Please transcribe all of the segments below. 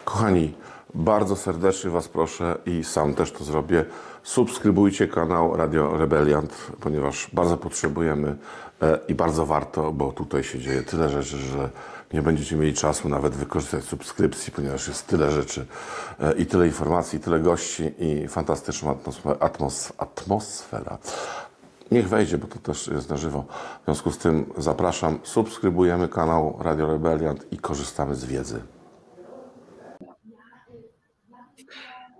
Kochani, bardzo serdecznie Was proszę i sam też to zrobię. Subskrybujcie kanał Radio Rebeliant, ponieważ bardzo potrzebujemy i bardzo warto, bo tutaj się dzieje tyle rzeczy, że nie będziecie mieli czasu nawet wykorzystać subskrypcji, ponieważ jest tyle rzeczy i tyle informacji, i tyle gości i fantastyczna atmosfera. Niech wejdzie, bo to też jest na żywo. W związku z tym zapraszam, subskrybujemy kanał Radio Rebeliant i korzystamy z wiedzy.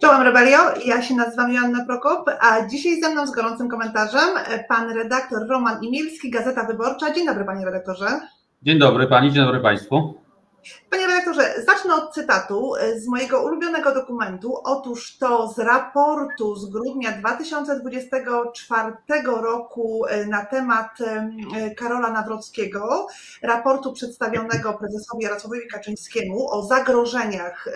Czołem Rebelio, ja się nazywam Joanna Prokop, a dzisiaj ze mną z gorącym komentarzem pan redaktor Roman Imielski, Gazeta Wyborcza. Dzień dobry panie redaktorze. Dzień dobry pani, dzień dobry państwu. Panie redaktorze, zacznę od cytatu z mojego ulubionego dokumentu. Otóż to z raportu z grudnia 2024 roku na temat Karola Nawrockiego, raportu przedstawionego prezesowi Jarosławowi Kaczyńskiemu o zagrożeniach,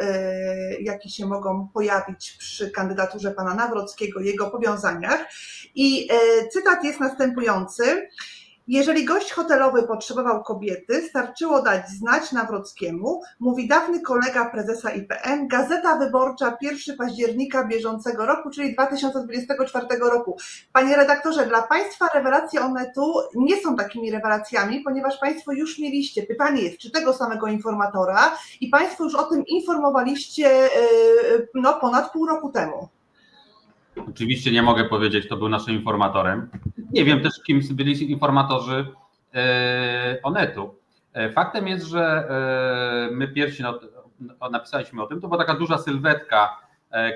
jakie się mogą pojawić przy kandydaturze pana Nawrockiego, jego powiązaniach. I cytat jest następujący. Jeżeli gość hotelowy potrzebował kobiety, starczyło dać znać Nawrockiemu, mówi dawny kolega prezesa IPN, Gazeta Wyborcza 1 października bieżącego roku, czyli 2024 roku. Panie redaktorze, dla Państwa rewelacje Onetu nie są takimi rewelacjami, ponieważ Państwo już mieliście, pytanie jest, czy tego samego informatora i Państwo już o tym informowaliście ponad pół roku temu. Oczywiście nie mogę powiedzieć, kto był naszym informatorem. Nie wiem też, kim byli informatorzy Onetu. Faktem jest, że my pierwsi napisaliśmy o tym. To była taka duża sylwetka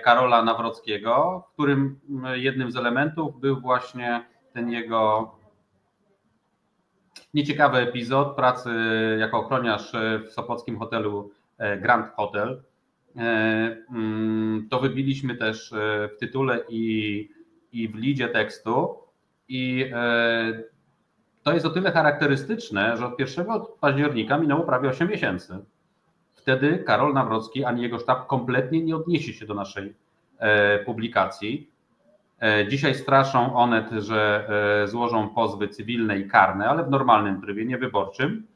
Karola Nawrockiego, w którym jednym z elementów był właśnie ten jego nieciekawy epizod pracy jako ochroniarz w sopockim hotelu Grand Hotel. To wybiliśmy też w tytule i w lidzie tekstu i to jest o tyle charakterystyczne, że od 1 października minęło prawie 8 miesięcy. Wtedy Karol Nawrocki ani jego sztab kompletnie nie odniesie się do naszej publikacji. Dzisiaj straszą Onet, że złożą pozwy cywilne i karne, ale w normalnym trybie, nie wyborczym.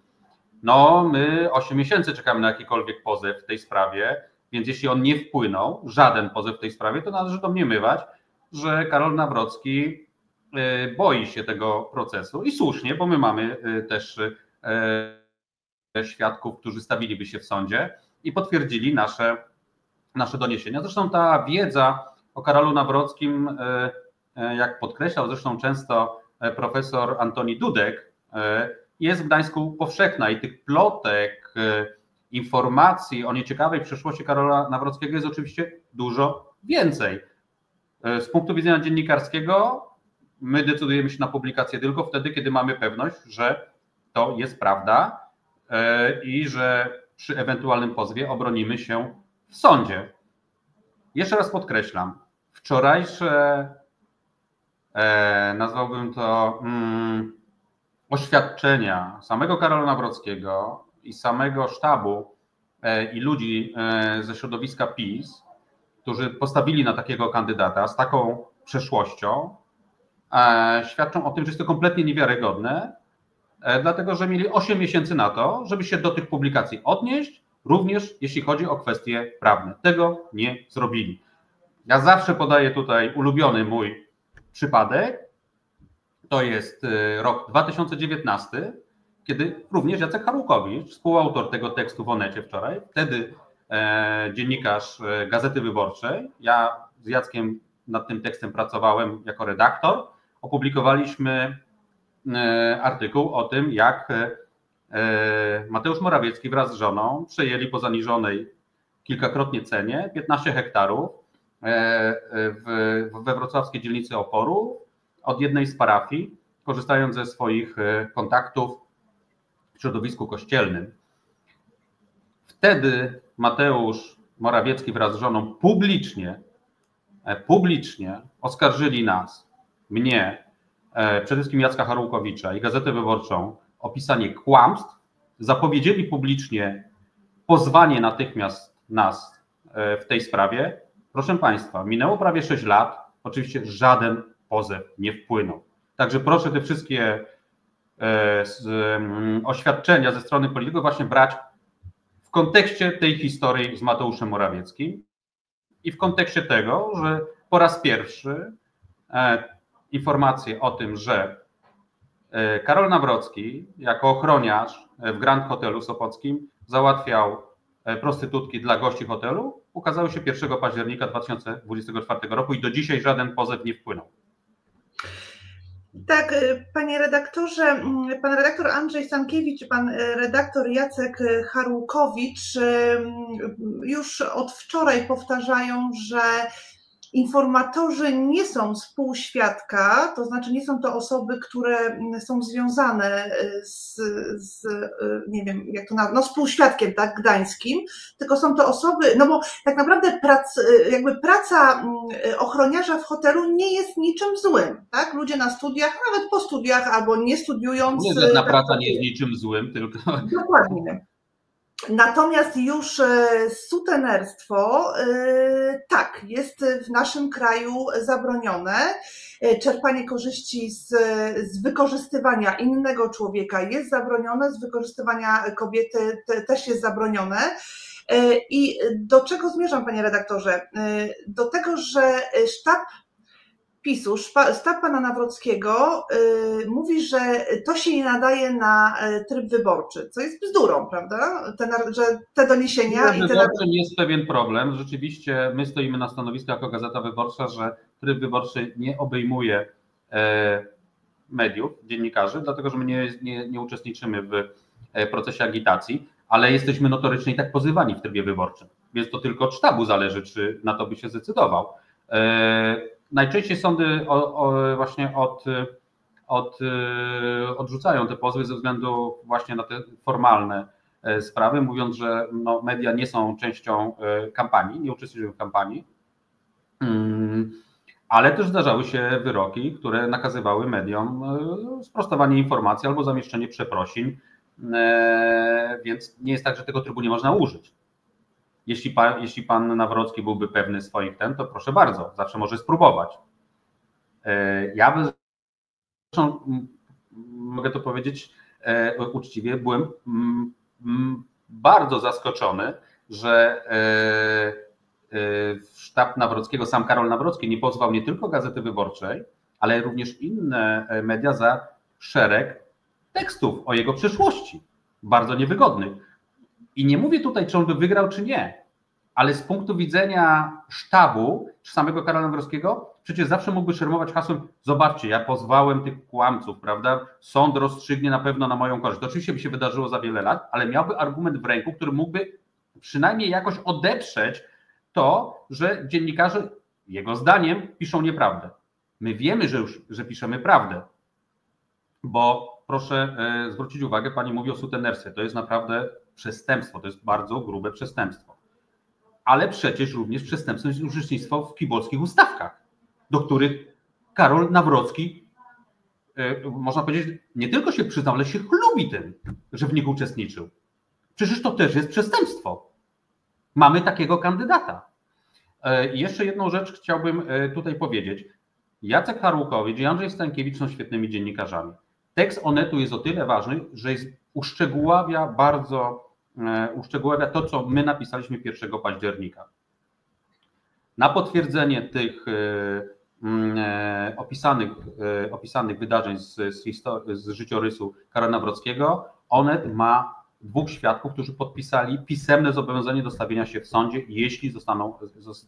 No my 8 miesięcy czekamy na jakikolwiek pozew w tej sprawie. Więc jeśli on nie wpłynął, żaden pozew w tej sprawie, to należy domniemywać, że Karol Nawrocki boi się tego procesu i słusznie, bo my mamy też świadków, którzy stawiliby się w sądzie i potwierdzili nasze doniesienia. Zresztą ta wiedza o Karolu Nawrockim, jak podkreślał zresztą często profesor Antoni Dudek, jest w Gdańsku powszechna i tych plotek, informacji o nieciekawej przyszłości Karola Nawrockiego jest oczywiście dużo więcej. Z punktu widzenia dziennikarskiego my decydujemy się na publikację tylko wtedy, kiedy mamy pewność, że to jest prawda i że przy ewentualnym pozwie obronimy się w sądzie. Jeszcze raz podkreślam, wczorajsze nazwałbym to oświadczenia samego Karola Nawrockiego i samego sztabu i ludzi ze środowiska PiS, którzy postawili na takiego kandydata z taką przeszłością, świadczą o tym, że jest to kompletnie niewiarygodne, dlatego że mieli 8 miesięcy na to, żeby się do tych publikacji odnieść, również jeśli chodzi o kwestie prawne. Tego nie zrobili. Ja zawsze podaję tutaj ulubiony mój przypadek, to jest rok 2019, kiedy również Jacek Harłukowicz, współautor tego tekstu w Onecie wczoraj, wtedy dziennikarz Gazety Wyborczej, ja z Jackiem nad tym tekstem pracowałem jako redaktor, opublikowaliśmy artykuł o tym, jak Mateusz Morawiecki wraz z żoną przejęli po zaniżonej kilkakrotnie cenie 15 hektarów we wrocławskiej dzielnicy Oporu od jednej z parafii, korzystając ze swoich kontaktów w środowisku kościelnym. Wtedy Mateusz Morawiecki wraz z żoną publicznie oskarżyli nas, mnie, przede wszystkim Jacka Harłukowicza i Gazetę Wyborczą o pisanie kłamstw, zapowiedzieli publicznie pozwanie natychmiast nas w tej sprawie. Proszę Państwa, minęło prawie 6 lat, oczywiście żaden pozew nie wpłynął. Także proszę te wszystkie oświadczenia ze strony polityków właśnie brać w w kontekście tej historii z Mateuszem Morawieckim i w kontekście tego, że po raz pierwszy informacje o tym, że Karol Nawrocki jako ochroniarz w Grand Hotelu Sopockim załatwiał prostytutki dla gości hotelu, ukazały się 1 października 2024 roku i do dzisiaj żaden pozew nie wpłynął. Tak, panie redaktorze, pan redaktor Andrzej Stankiewicz i pan redaktor Jacek Harłkowicz już od wczoraj powtarzają, że informatorzy nie są współświadka, to znaczy nie są to osoby, które są związane z nie wiem, jak to nazwać, no współświadkiem, tak, gdańskim, tylko są to osoby, no bo tak naprawdę praca ochroniarza w hotelu nie jest niczym złym, tak? Ludzie na studiach, nawet po studiach albo nie studiując. Nie, żadna praca nie jest niczym złym, tylko. Dokładnie. Natomiast już sutenerstwo, tak, jest w naszym kraju zabronione. Czerpanie korzyści z wykorzystywania innego człowieka jest zabronione, z wykorzystywania kobiety też jest zabronione. I do czego zmierzam, panie redaktorze? Do tego, że sztab PiS-u, sztab pana Nawrockiego mówi, że to się nie nadaje na tryb wyborczy, co jest bzdurą, prawda? Że te doniesienia... Tryb wyborczy jest pewien problem. Rzeczywiście my stoimy na stanowisku jako Gazeta Wyborcza, że tryb wyborczy nie obejmuje mediów, dziennikarzy, dlatego że my nie uczestniczymy w procesie agitacji, ale jesteśmy notorycznie i tak pozywani w trybie wyborczym, więc to tylko od sztabu zależy, czy na to by się zdecydował. Najczęściej sądy właśnie odrzucają te pozwy ze względu właśnie na te formalne sprawy, mówiąc, że no, media nie są częścią kampanii, nie uczestniczyły w kampanii, ale też zdarzały się wyroki, które nakazywały mediom sprostowanie informacji albo zamieszczenie przeprosin, więc nie jest tak, że tego trybu nie można użyć. Jeśli pan Nawrocki byłby pewny swoich to proszę bardzo, zawsze może spróbować. Ja mogę to powiedzieć uczciwie, byłem bardzo zaskoczony, że sztab Nawrockiego, sam Karol Nawrocki nie pozwał nie tylko Gazety Wyborczej, ale również inne media za szereg tekstów o jego przeszłości, bardzo niewygodnych. I nie mówię tutaj, czy on by wygrał, czy nie, ale z punktu widzenia sztabu, czy samego Karola Nawrockiego, przecież zawsze mógłby szermować hasłem: zobaczcie, ja pozwałem tych kłamców, prawda? Sąd rozstrzygnie na pewno na moją korzyść. To oczywiście by się wydarzyło za wiele lat, ale miałby argument w ręku, który mógłby przynajmniej jakoś odeprzeć to, że dziennikarze, jego zdaniem, piszą nieprawdę. My wiemy, że piszemy prawdę, bo proszę zwrócić uwagę, pani mówi o sutenerstwie, to jest naprawdę przestępstwo, to jest bardzo grube przestępstwo. Ale przecież również przestępstwem jest uczestnictwo w kibolskich ustawkach, do których Karol Nawrocki, można powiedzieć, nie tylko się przyznał, ale się chlubi tym, że w nich uczestniczył. Przecież to też jest przestępstwo. Mamy takiego kandydata. I jeszcze jedną rzecz chciałbym tutaj powiedzieć. Jacek Harłkowicz i Andrzej Stankiewicz są świetnymi dziennikarzami. Tekst Onetu jest o tyle ważny, że uszczegóławia to, co my napisaliśmy 1 października. Na potwierdzenie tych opisanych wydarzeń z życiorysu Karola Nawrockiego, Onet ma 2 świadków, którzy podpisali pisemne zobowiązanie do stawienia się w sądzie, jeśli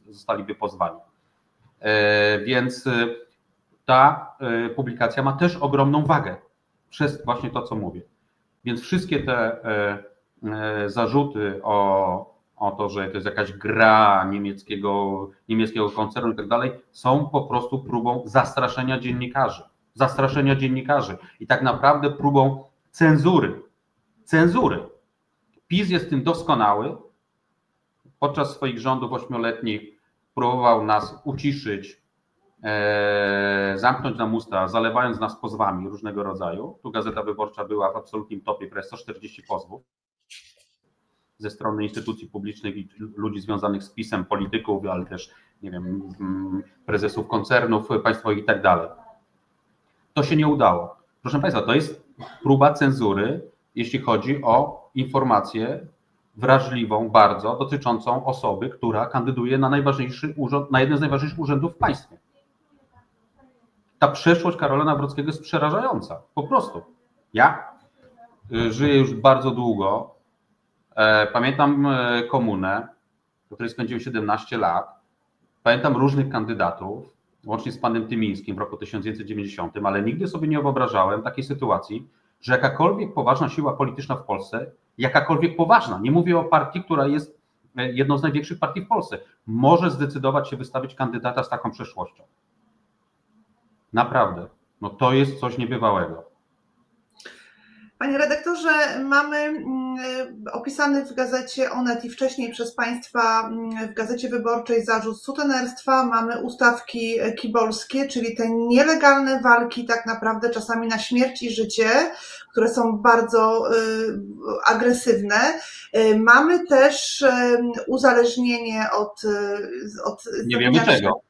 zostaliby pozwani. Więc ta publikacja ma też ogromną wagę przez właśnie to, co mówię. Więc wszystkie te zarzuty o to, że to jest jakaś gra niemieckiego koncernu i tak dalej, są po prostu próbą zastraszenia dziennikarzy i tak naprawdę próbą cenzury. PiS jest tym doskonały. Podczas swoich rządów 8-letnich próbował nas uciszyć, zamknąć nam usta, zalewając nas pozwami różnego rodzaju. Tu Gazeta Wyborcza była w absolutnym topie, prawie 140 pozwów ze strony instytucji publicznych i ludzi związanych z PiS-em, polityków, ale też, nie wiem, prezesów koncernów państwowych i tak dalej. To się nie udało. Proszę państwa, to jest próba cenzury, jeśli chodzi o informacje wrażliwą bardzo, dotyczącą osoby, która kandyduje na najważniejszy urząd, na jeden z najważniejszych urzędów w państwie. Ta przeszłość Karola Nawrockiego jest przerażająca, po prostu. Ja żyję już bardzo długo, pamiętam komunę, w której spędziłem 17 lat, pamiętam różnych kandydatów, łącznie z panem Tymińskim w roku 1990, ale nigdy sobie nie wyobrażałem takiej sytuacji, że jakakolwiek poważna siła polityczna w Polsce, jakakolwiek poważna, nie mówię o partii, która jest jedną z największych partii w Polsce, może zdecydować się wystawić kandydata z taką przeszłością. Naprawdę, no to jest coś niebywałego. Panie redaktorze, mamy opisany w gazecie Onet i wcześniej przez Państwa w Gazecie Wyborczej zarzut sutenerstwa, mamy ustawki kibolskie, czyli te nielegalne walki tak naprawdę czasami na śmierć i życie, które są bardzo agresywne. Mamy też uzależnienie od nie wiemy czego.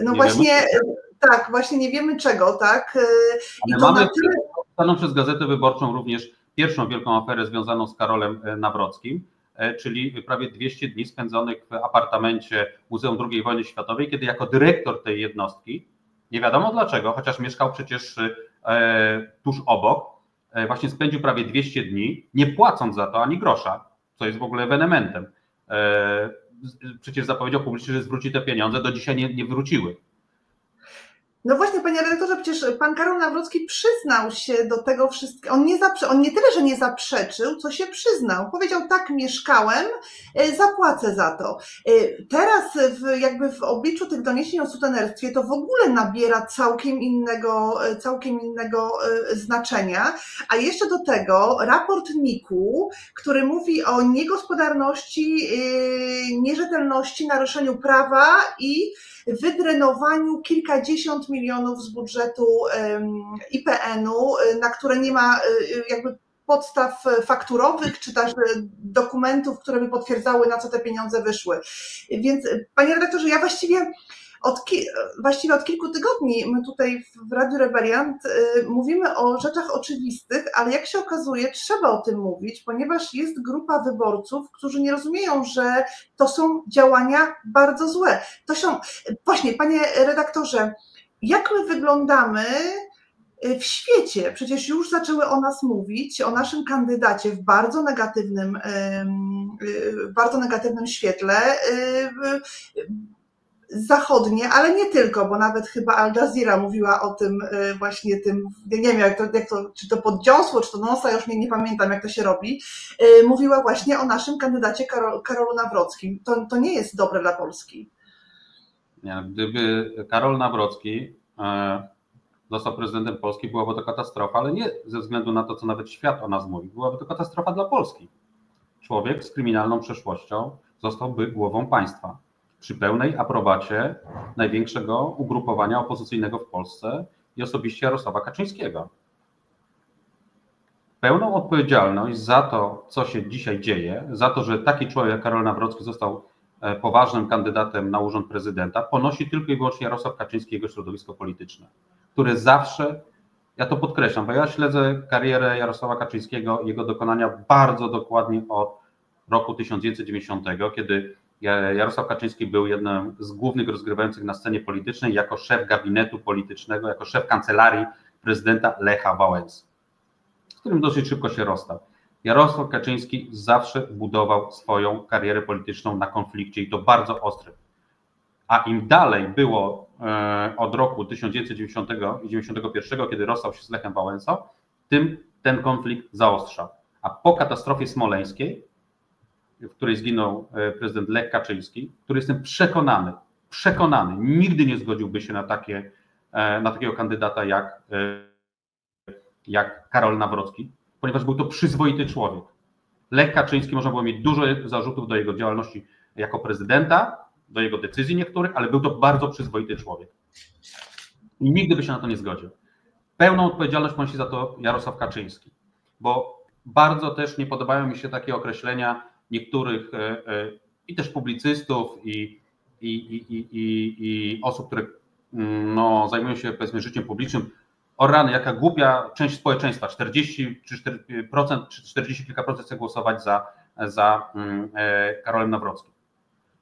No nie właśnie, wiemy. tak, właśnie nie wiemy czego, tak? I to mamy staną przez Gazetę Wyborczą również pierwszą wielką aferę związaną z Karolem Nawrockim, czyli prawie 200 dni spędzonych w apartamencie Muzeum II Wojny Światowej, kiedy jako dyrektor tej jednostki, nie wiadomo dlaczego, chociaż mieszkał przecież tuż obok, właśnie spędził prawie 200 dni, nie płacąc za to ani grosza, co jest w ogóle ewenementem. Przecież zapowiedział publicznie, że zwróci te pieniądze, do dzisiaj nie wróciły. No właśnie, panie redaktorze, przecież pan Karol Nawrocki przyznał się do tego wszystkiego. On nie tyle, że nie zaprzeczył, co się przyznał. Powiedział: tak, mieszkałem, zapłacę za to. Teraz jakby w obliczu tych doniesień o sutenerstwie to w ogóle nabiera całkiem innego znaczenia. A jeszcze do tego raport NIK-u, który mówi o niegospodarności, nierzetelności, naruszeniu prawa i wydrenowaniu kilkadziesiąt milionów z budżetu IPN-u, na które nie ma jakby podstaw fakturowych, czy też dokumentów, które by potwierdzały, na co te pieniądze wyszły. Więc, panie redaktorze, ja właściwie od kilku tygodni my tutaj w Radiu Rebeliant mówimy o rzeczach oczywistych, ale jak się okazuje, trzeba o tym mówić, ponieważ jest grupa wyborców, którzy nie rozumieją, że to są działania bardzo złe. To są, właśnie, panie redaktorze, jak my wyglądamy w świecie? Przecież już zaczęły o nas mówić, o naszym kandydacie w bardzo negatywnym świetle, zachodnie, ale nie tylko, bo nawet chyba Al Jazeera mówiła o tym właśnie tym, nie wiem jak to, czy to poddziąsło, czy to nosa, już nie pamiętam jak to się robi, mówiła właśnie o naszym kandydacie Karolu Nawrockim. To nie jest dobre dla Polski. Nie, gdyby Karol Nawrocki został prezydentem Polski, byłaby to katastrofa, ale nie ze względu na to, co nawet świat o nas mówi. Byłaby to katastrofa dla Polski. Człowiek z kryminalną przeszłością zostałby głową państwa przy pełnej aprobacie największego ugrupowania opozycyjnego w Polsce i osobiście Jarosława Kaczyńskiego. Pełną odpowiedzialność za to, co się dzisiaj dzieje, za to, że taki człowiek jak Karol Nawrocki został poważnym kandydatem na urząd prezydenta, ponosi tylko i wyłącznie Jarosław Kaczyński i jego środowisko polityczne, które zawsze, ja to podkreślam, bo ja śledzę karierę Jarosława Kaczyńskiego i jego dokonania bardzo dokładnie od roku 1990, kiedy Jarosław Kaczyński był jednym z głównych rozgrywających na scenie politycznej jako szef gabinetu politycznego, jako szef kancelarii prezydenta Lecha Wałęsy, z którym dosyć szybko się rozstał. Jarosław Kaczyński zawsze budował swoją karierę polityczną na konflikcie i to bardzo ostrym. A im dalej było od roku 1990 i 1991, kiedy rozstał się z Lechem Wałęsą, tym ten konflikt zaostrzał. A po katastrofie smoleńskiej, w której zginął prezydent Lech Kaczyński, który jestem przekonany, nigdy nie zgodziłby się na takiego kandydata jak Karol Nawrocki, ponieważ był to przyzwoity człowiek. Lech Kaczyński, można było mieć dużo zarzutów do jego działalności jako prezydenta, do jego decyzji niektórych, ale był to bardzo przyzwoity człowiek. I nigdy by się na to nie zgodził. Pełną odpowiedzialność ponosi za to Jarosław Kaczyński, bo bardzo też nie podobają mi się takie określenia niektórych i też publicystów i osób, które zajmują się, powiedzmy, życiem publicznym. O rany, jaka głupia część społeczeństwa, 40% czy 40 kilka procent chce głosować za Karolem Nawrockim.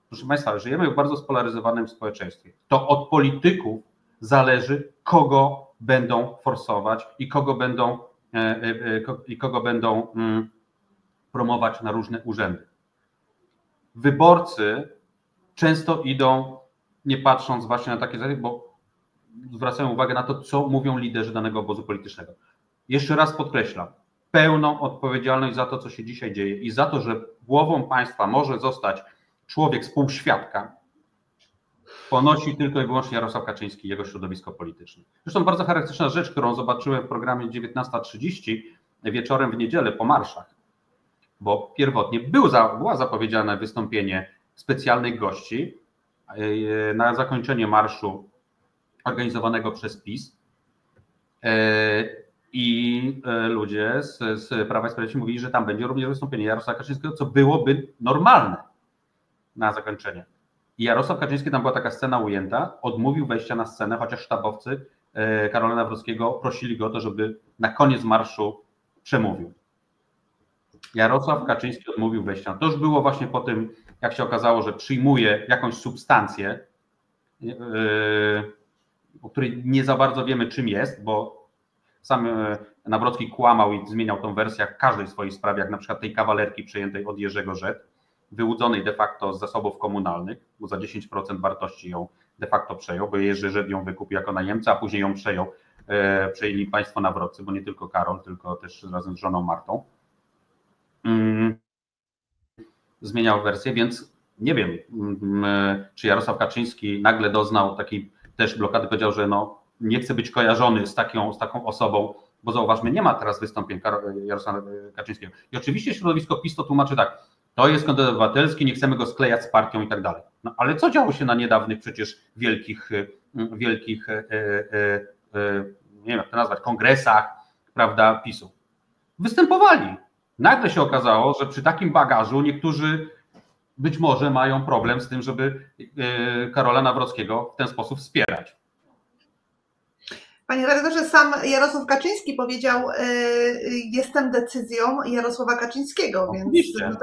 Proszę Państwa, żyjemy w bardzo spolaryzowanym społeczeństwie. To od polityków zależy, kogo będą forsować i kogo będą promować na różne urzędy. Wyborcy często idą, nie patrząc właśnie na takie rzeczy, bo zwracają uwagę na to, co mówią liderzy danego obozu politycznego. Jeszcze raz podkreślam, pełną odpowiedzialność za to, co się dzisiaj dzieje i za to, że głową państwa może zostać człowiek współświadka, ponosi tylko i wyłącznie Jarosław Kaczyński i jego środowisko polityczne. Zresztą bardzo charakterystyczna rzecz, którą zobaczyłem w programie 19:30 wieczorem w niedzielę po marszach, bo pierwotnie było zapowiedziane wystąpienie specjalnych gości na zakończenie marszu organizowanego przez PiS i ludzie z Prawa i Sprawiedliwości mówili, że tam będzie również wystąpienie Jarosława Kaczyńskiego, co byłoby normalne na zakończenie. I Jarosław Kaczyński, tam była taka scena ujęta, odmówił wejścia na scenę, chociaż sztabowcy Karola Nawrockiego prosili go o to, żeby na koniec marszu przemówił. Jarosław Kaczyński odmówił wejścia. To już było właśnie po tym, jak się okazało, że przyjmuje jakąś substancję, o której nie za bardzo wiemy, czym jest, bo sam Nawrocki kłamał i zmieniał tą wersję w każdej swojej sprawie, jak na przykład tej kawalerki przejętej od Jerzego Rzet, wyłudzonej de facto z zasobów komunalnych, bo za 10% wartości ją de facto przejął, bo Jerzy Rzet ją wykupił jako najemca, a później ją przejęli państwo Nawroccy, bo nie tylko Karol, tylko też razem z żoną Martą. Zmieniał wersję, więc nie wiem, czy Jarosław Kaczyński nagle doznał takiej też blokady, powiedział, że no, nie chce być kojarzony z taką osobą, bo zauważmy, nie ma teraz wystąpień Jarosława Kaczyńskiego. I oczywiście środowisko PiS to tłumaczy tak, to jest kandydat obywatelski, nie chcemy go sklejać z partią i tak dalej. No ale co działo się na niedawnych przecież wielkich nie wiem jak to nazwać, kongresach, prawda, PiS-u? Występowali. Nagle się okazało, że przy takim bagażu niektórzy być może mają problem z tym, żeby Karola Nawrockiego w ten sposób wspierać. Panie redaktorze, sam Jarosław Kaczyński powiedział, jestem decyzją Jarosława Kaczyńskiego, Oczywiście. Więc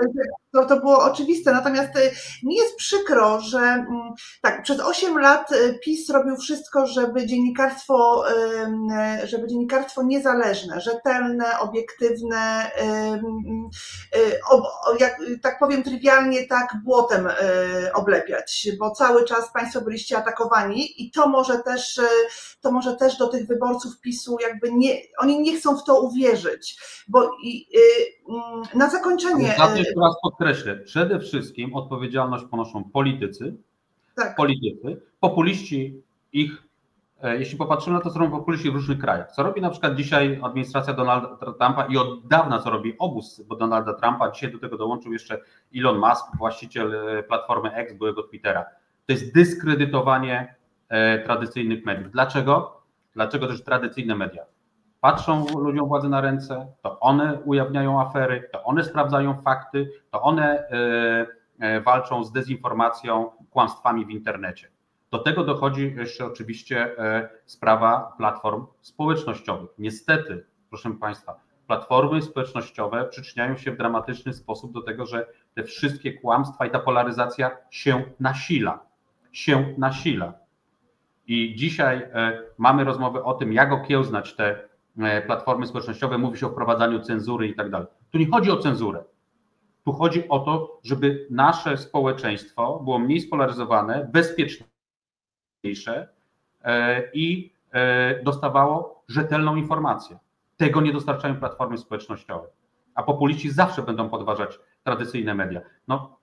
to było oczywiste. Natomiast mi jest przykro, że tak, przez 8 lat PiS robił wszystko, żeby dziennikarstwo niezależne, rzetelne, obiektywne, tak powiem trywialnie, tak błotem oblepiać, bo cały czas Państwo byliście atakowani i to może też do tych wyborców PiS-u jakby oni nie chcą w to uwierzyć, bo na zakończenie... Jeszcze raz podkreślę, przede wszystkim odpowiedzialność ponoszą politycy, tak. Populiści jeśli popatrzymy na to, co robią populiści w różnych krajach, co robi na przykład dzisiaj administracja Donalda Trumpa i od dawna co robi obóz Donalda Trumpa, dzisiaj do tego dołączył jeszcze Elon Musk, właściciel platformy X, byłego Twittera. To jest dyskredytowanie tradycyjnych mediów. Dlaczego? Dlaczego też tradycyjne media patrzą ludziom władzy na ręce, to one ujawniają afery, to one sprawdzają fakty, to one walczą z dezinformacją, kłamstwami w internecie. Do tego dochodzi jeszcze oczywiście sprawa platform społecznościowych. Niestety, proszę Państwa, platformy społecznościowe przyczyniają się w dramatyczny sposób do tego, że te wszystkie kłamstwa i ta polaryzacja się nasila. I dzisiaj mamy rozmowę o tym, jak okiełznać te platformy społecznościowe, mówi się o wprowadzaniu cenzury i tak dalej. Tu nie chodzi o cenzurę. Tu chodzi o to, żeby nasze społeczeństwo było mniej spolaryzowane, bezpieczniejsze i dostawało rzetelną informację. Tego nie dostarczają platformy społecznościowe. A populiści zawsze będą podważać tradycyjne media. No,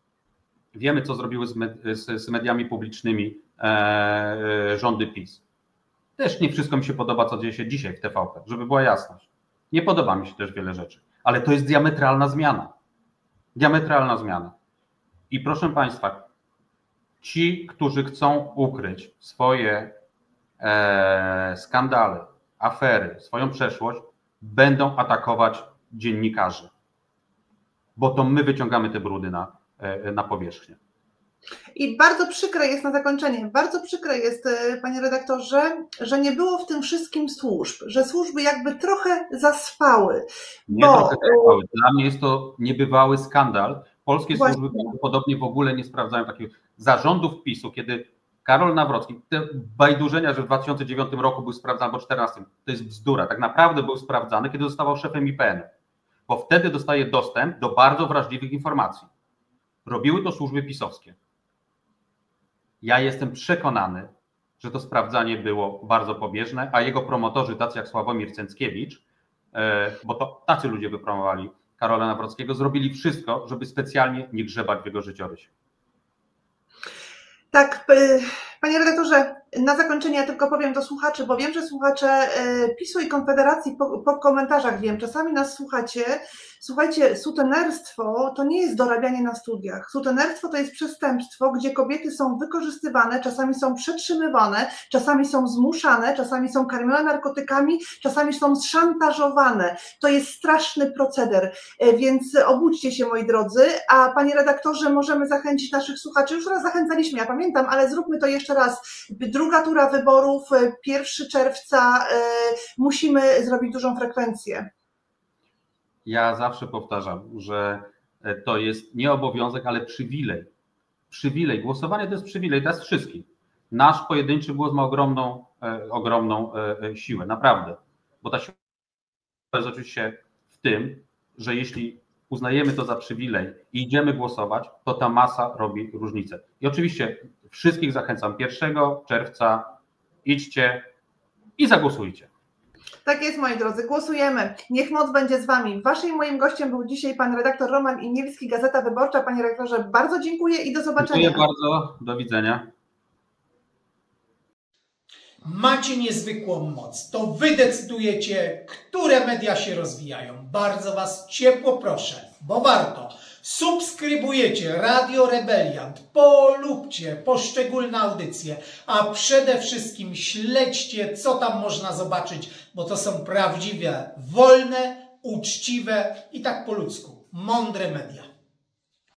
wiemy, co zrobiły z mediami publicznymi rządy PiS. Też nie wszystko mi się podoba, co dzieje się dzisiaj w TVP, żeby była jasność. Nie podoba mi się też wiele rzeczy, ale to jest diametralna zmiana. Diametralna zmiana. I proszę Państwa, ci, którzy chcą ukryć swoje skandale, afery, swoją przeszłość, będą atakować dziennikarzy, bo to my wyciągamy te brudy na powierzchnię. I bardzo przykre jest na zakończenie, bardzo przykre jest, panie redaktorze, że nie było w tym wszystkim służb, że służby jakby trochę zaspały. Nie trochę zaspały. Dla mnie jest to niebywały skandal. Polskie Właśnie. służby prawdopodobnie w ogóle nie sprawdzają takich zarządów PiS-u, kiedy Karol Nawrocki, te bajdurzenia, że w 2009 roku był sprawdzany, bo w 2014, to jest bzdura. Tak naprawdę był sprawdzany, kiedy zostawał szefem IPN-u, bo wtedy dostaje dostęp do bardzo wrażliwych informacji. Robiły to służby pisowskie. Ja jestem przekonany, że to sprawdzanie było bardzo pobieżne, a jego promotorzy, tacy jak Sławomir Cęckiewicz, bo to tacy ludzie wypromowali Karola Nawrockiego, zrobili wszystko, żeby specjalnie nie grzebać w jego życiorysie. Tak, panie redaktorze, na zakończenie ja tylko powiem do słuchaczy, bo wiem, że słuchacze PiS-u i Konfederacji po komentarzach wiem, czasami nas słuchacie. Słuchajcie, sutenerstwo to nie jest dorabianie na studiach. Sutenerstwo to jest przestępstwo, gdzie kobiety są wykorzystywane, czasami są przetrzymywane, czasami są zmuszane, czasami są karmione narkotykami, czasami są szantażowane. To jest straszny proceder, więc obudźcie się, moi drodzy, a panie redaktorze, możemy zachęcić naszych słuchaczy, już raz zachęcaliśmy, ja pamiętam, ale zróbmy to jeszcze raz. Druga tura wyborów, 1 czerwca, musimy zrobić dużą frekwencję. Ja zawsze powtarzam, że to jest nie obowiązek, ale przywilej. Przywilej. Głosowanie to jest przywilej, to jest wszystkim. Nasz pojedynczy głos ma ogromną siłę, naprawdę. Bo ta siła jest oczywiście w tym, że jeśli uznajemy to za przywilej i idziemy głosować, to ta masa robi różnicę. I oczywiście wszystkich zachęcam 1 czerwca, idźcie i zagłosujcie. Tak jest, moi drodzy, głosujemy. Niech moc będzie z wami. Waszym i moim gościem był dzisiaj pan redaktor Roman Iniewski, Gazeta Wyborcza. Panie redaktorze, bardzo dziękuję i do zobaczenia. Dziękuję bardzo, do widzenia. Macie niezwykłą moc. To wy decydujecie, które media się rozwijają. Bardzo was ciepło proszę, bo warto. Subskrybujecie Radio Rebeliant, polubcie poszczególne audycje, a przede wszystkim śledźcie, co tam można zobaczyć, bo to są prawdziwe, wolne, uczciwe i tak po ludzku, mądre media.